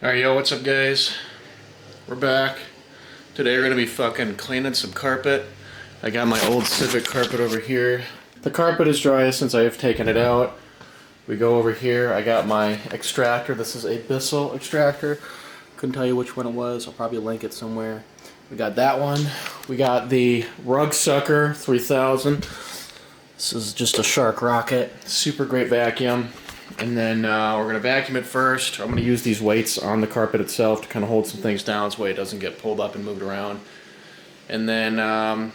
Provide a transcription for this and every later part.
Alright, yo, what's up, guys? We're back. Today we're gonna be fucking cleaning some carpet. I got my old Civic carpet over here. The carpet is dry since I have taken it out. We go over here. I got my extractor. This is a Bissell extractor. Couldn't tell you which one it was. I'll probably link it somewhere. We got that one. We got the Rug Sucker 3000. This is just a Shark Rocket. Super great vacuum. And then we're going to vacuum it first. I'm going to use these weights on the carpet itself to kind of hold some things down so it doesn't get pulled up and moved around. And then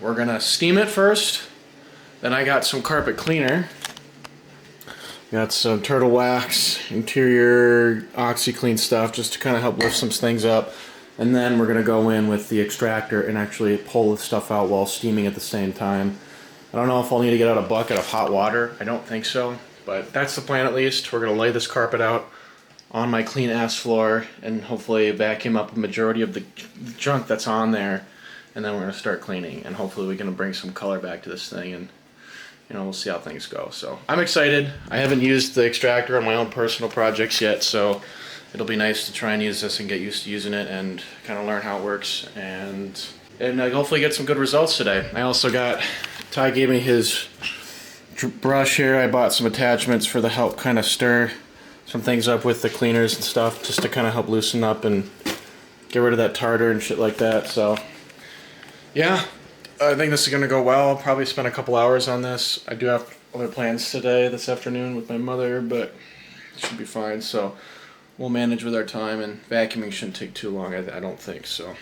we're going to steam it first. Then I got some carpet cleaner. Got some turtle wax, interior OxyClean stuff just to kind of help lift some things up. And then we're going to go in with the extractor and actually pull the stuff out while steaming at the same time. I don't know if I'll need to get out a bucket of hot water. I don't think so. But that's the plan at least. We're going to lay this carpet out on my clean ass floor and hopefully vacuum up a majority of the junk that's on there. And then we're going to start cleaning. And hopefully we're going to bring some color back to this thing. And you know, we'll see how things go. So I'm excited. I haven't used the extractor on my own personal projects yet. So it'll be nice to try and use this and get used to using it and kind of learn how it works. And hopefully get some good results today. I also got, Ty gave me his brush here. I bought some attachments for the help kind of stir some things up with the cleaners and stuff just to kind of help loosen up and get rid of that tartar and shit like that. So yeah, I think this is going to go well. I'll probably spend a couple hours on this. I do have other plans today, this afternoon with my mother, but it should be fine. So we'll manage with our time, and vacuuming shouldn't take too long, I don't think. So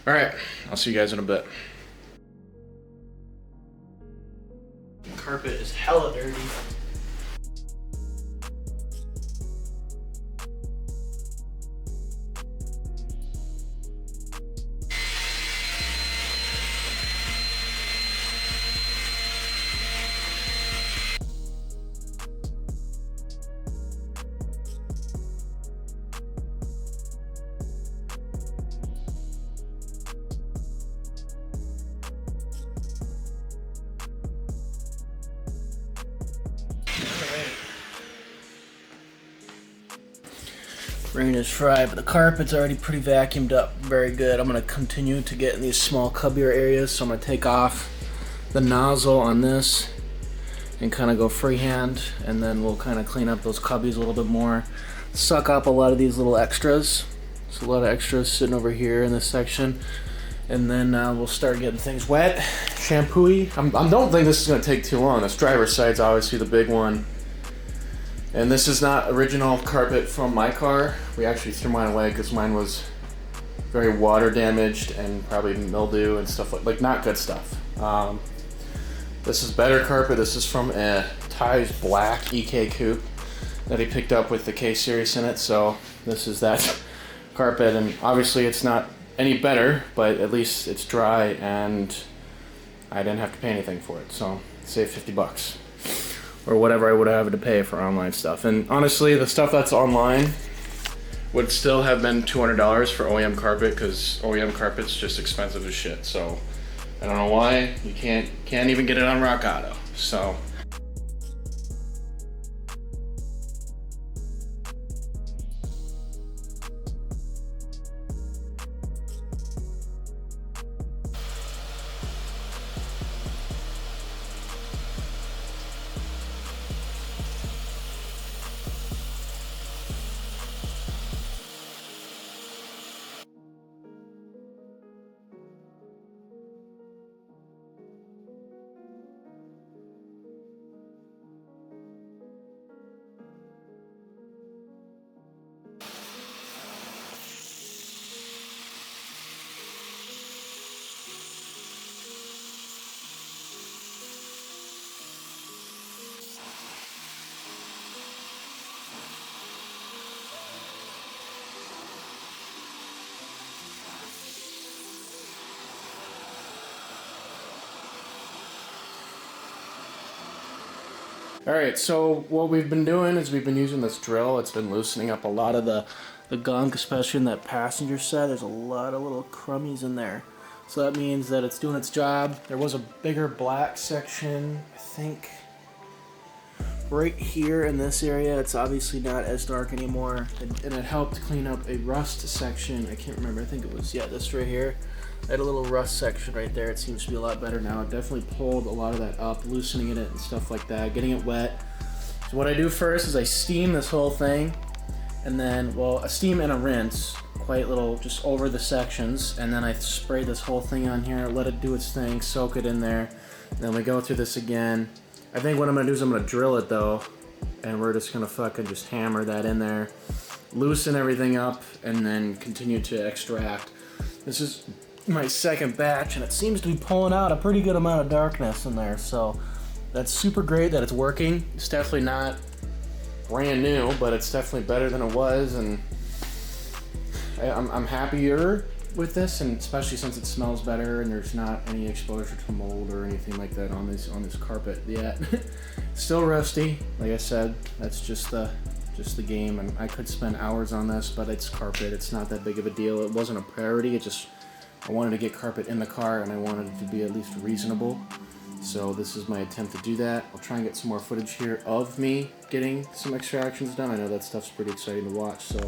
alright, I'll see you guys in a bit. Carpet is hella dirty. Rain is fried, but the carpet's already pretty vacuumed up very good. I'm going to continue to get in these small cubbier areas, so I'm going to take off the nozzle on this and kind of go freehand, and then we'll kind of clean up those cubbies a little bit more. Suck up a lot of these little extras. There's a lot of extras sitting over here in this section. And then we'll start getting things wet, shampoo-y. I don't think this is going to take too long. This driver's side's obviously the big one. And this is not original carpet from my car. We actually threw mine away because mine was very water damaged and probably mildew and stuff like not good stuff. This is better carpet. This is from a Ty's black EK coupe that he picked up with the K series in it. So this is that carpet, and obviously it's not any better, but at least it's dry and I didn't have to pay anything for it. So save 50 bucks. Or whatever I would have to pay for online stuff. And honestly, the stuff that's online would still have been $200 for OEM carpet, because OEM carpet's just expensive as shit. So I don't know why you can't even get it on Rock Auto. So alright, so what we've been doing is we've been using this drill. It's been loosening up a lot of the gunk, especially in that passenger side. There's a lot of little crummies in there. So that means that it's doing its job. There was a bigger black section, I think, right here in this area, it's obviously not as dark anymore, and it helped clean up a rust section. I can't remember, I think it was, yeah, this right here. I had a little rust section right there. It seems to be a lot better now. It definitely pulled a lot of that up, loosening it and stuff like that, getting it wet. So what I do first is I steam this whole thing, and then, well, a steam and a rinse, quite little, just over the sections, and then I spray this whole thing on here, let it do its thing, soak it in there, and then we go through this again. I think what I'm gonna do is I'm gonna drill it though, and we're just gonna fucking just hammer that in there, loosen everything up, and then continue to extract. This is my second batch, and it seems to be pulling out a pretty good amount of darkness in there, so that's super great that it's working. It's definitely not brand new, but it's definitely better than it was, and I'm happier with this, and especially since it smells better and there's not any exposure to mold or anything like that on this carpet yet. Still rusty, like I said. That's just the game, and I could spend hours on this, but it's carpet. It's not that big of a deal. It wasn't a priority. I wanted to get carpet in the car, and I wanted it to be at least reasonable. So this is my attempt to do that. I'll try and get some more footage here of me getting some extractions done. I know that stuff's pretty exciting to watch, so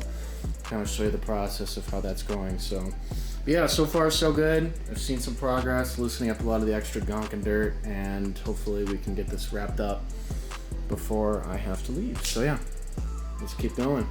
kind of show you the process of how that's going. So yeah, so far so good. I've seen some progress, loosening up a lot of the extra gunk and dirt, and hopefully we can get this wrapped up before I have to leave. So yeah, let's keep going.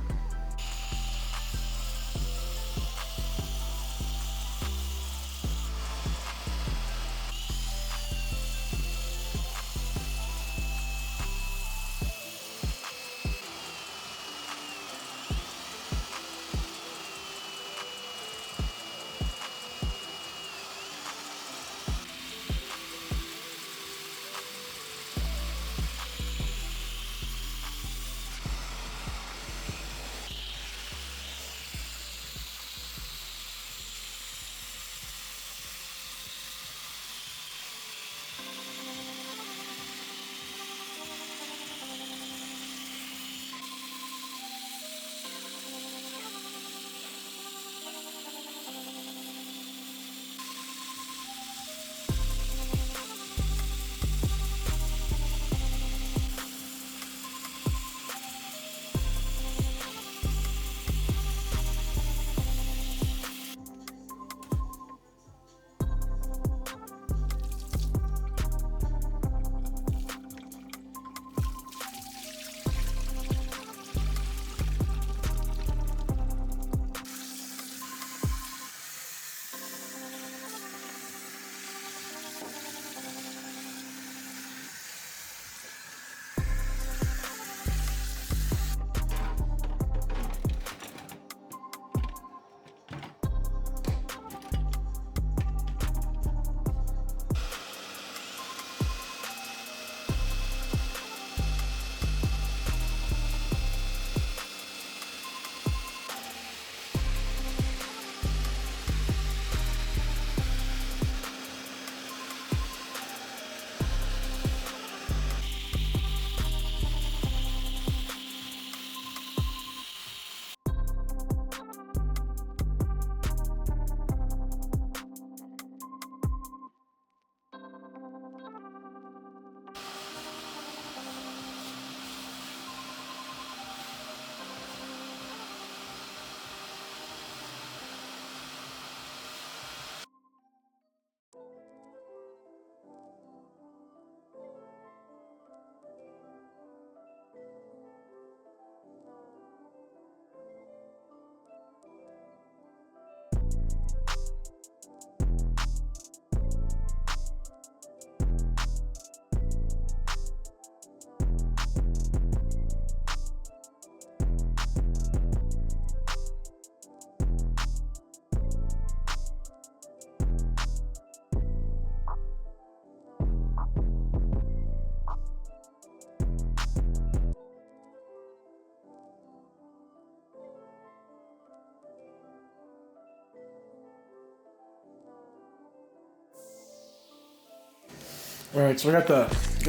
Alright, so I got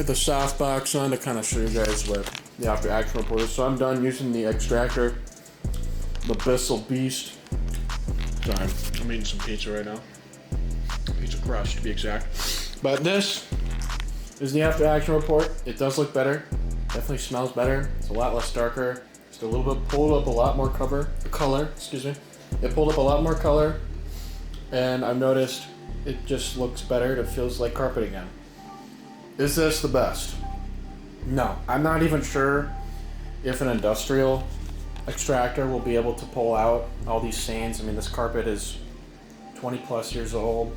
the soft box on to kind of show you guys what the after action report is. So I'm done using the extractor, the Bissell Beast. Sorry, I'm eating some pizza right now. Pizza crust to be exact. But this is the after action report. It does look better. Definitely smells better. It's a lot less darker. Just a little bit, pulled up a lot more color, excuse me. It pulled up a lot more color, and I've noticed it just looks better. It feels like carpet again. Is this the best? No, I'm not even sure if an industrial extractor will be able to pull out all these stains. I mean, this carpet is 20 plus years old.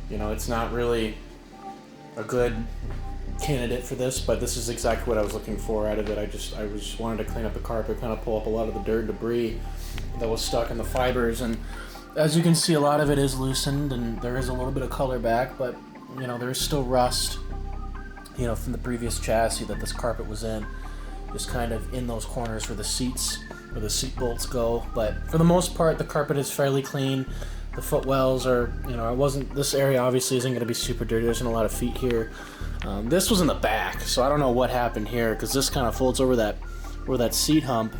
You know, it's not really a good candidate for this, but this is exactly what I was looking for out of it. I just wanted to clean up the carpet, kind of pull up a lot of the dirt and debris that was stuck in the fibers, and as you can see, a lot of it is loosened and there is a little bit of color back, but you know, there's still rust, you know, from the previous chassis that this carpet was in, just kind of in those corners where the seats, where the seat bolts go. But for the most part, the carpet is fairly clean. The footwells are, you know, this area obviously isn't going to be super dirty. There isn't a lot of feet here. This was in the back, so I don't know what happened here, because this kind of folds over where that seat hump,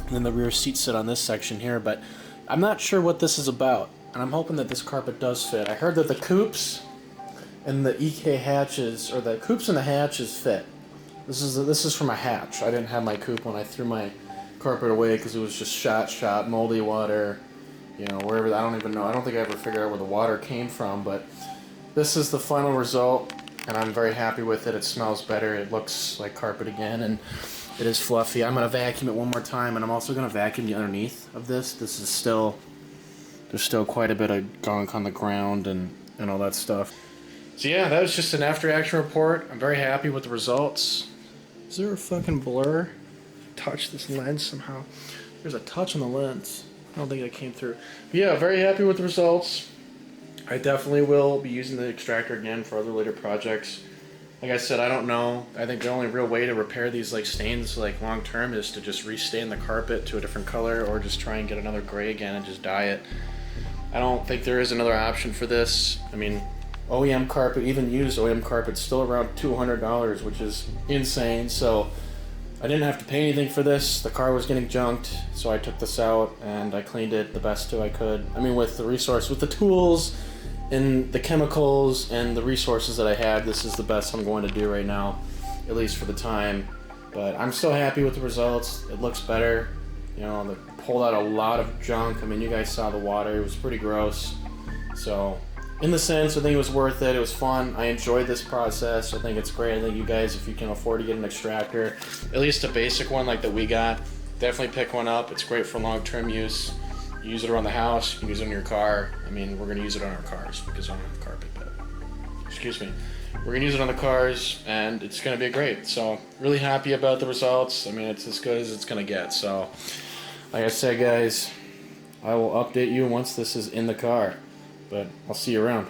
and then the rear seats sit on this section here, but I'm not sure what this is about, and I'm hoping that this carpet does fit. I heard that the coupes and the EK hatches, or the coupes and the hatches fit. This is from a hatch. I didn't have my coupe when I threw my carpet away because it was just shot, moldy water, you know, wherever. I don't even know. I don't think I ever figured out where the water came from, but this is the final result, and I'm very happy with it. It smells better. It looks like carpet again, and it is fluffy. I'm going to vacuum it one more time, and I'm also going to vacuum the underneath of this. This is still, there's still quite a bit of gunk on the ground and all that stuff. So yeah, that was just an after action report. I'm very happy with the results. Is there a fucking blur? Touch this lens somehow. There's a touch on the lens. I don't think that came through. But yeah, very happy with the results. I definitely will be using the extractor again for other later projects. Like I said, I don't know. I think the only real way to repair these like stains like long term is to just restain the carpet to a different color, or just try and get another gray again and just dye it. I don't think there is another option for this. I mean, OEM carpet, even used OEM carpet, still around $200, which is insane. So I didn't have to pay anything for this. The car was getting junked, so I took this out and I cleaned it the best I could. I mean, with the tools and the chemicals and the resources that I had, this is the best I'm going to do right now, at least for the time. But I'm still happy with the results. It looks better. You know, they pulled out a lot of junk. I mean, you guys saw the water. It was pretty gross. So in the sense, I think it was worth it. It was fun. I enjoyed this process. I think it's great. I think you guys, if you can afford to get an extractor, at least a basic one like that we got, definitely pick one up. It's great for long-term use. You use it around the house. You can use it in your car. I mean, we're going to use it on our cars because I don't have carpet, but excuse me. We're going to use it on the cars, and it's going to be great. So really happy about the results. I mean, it's as good as it's going to get. So like I said, guys, I will update you once this is in the car. But I'll see you around.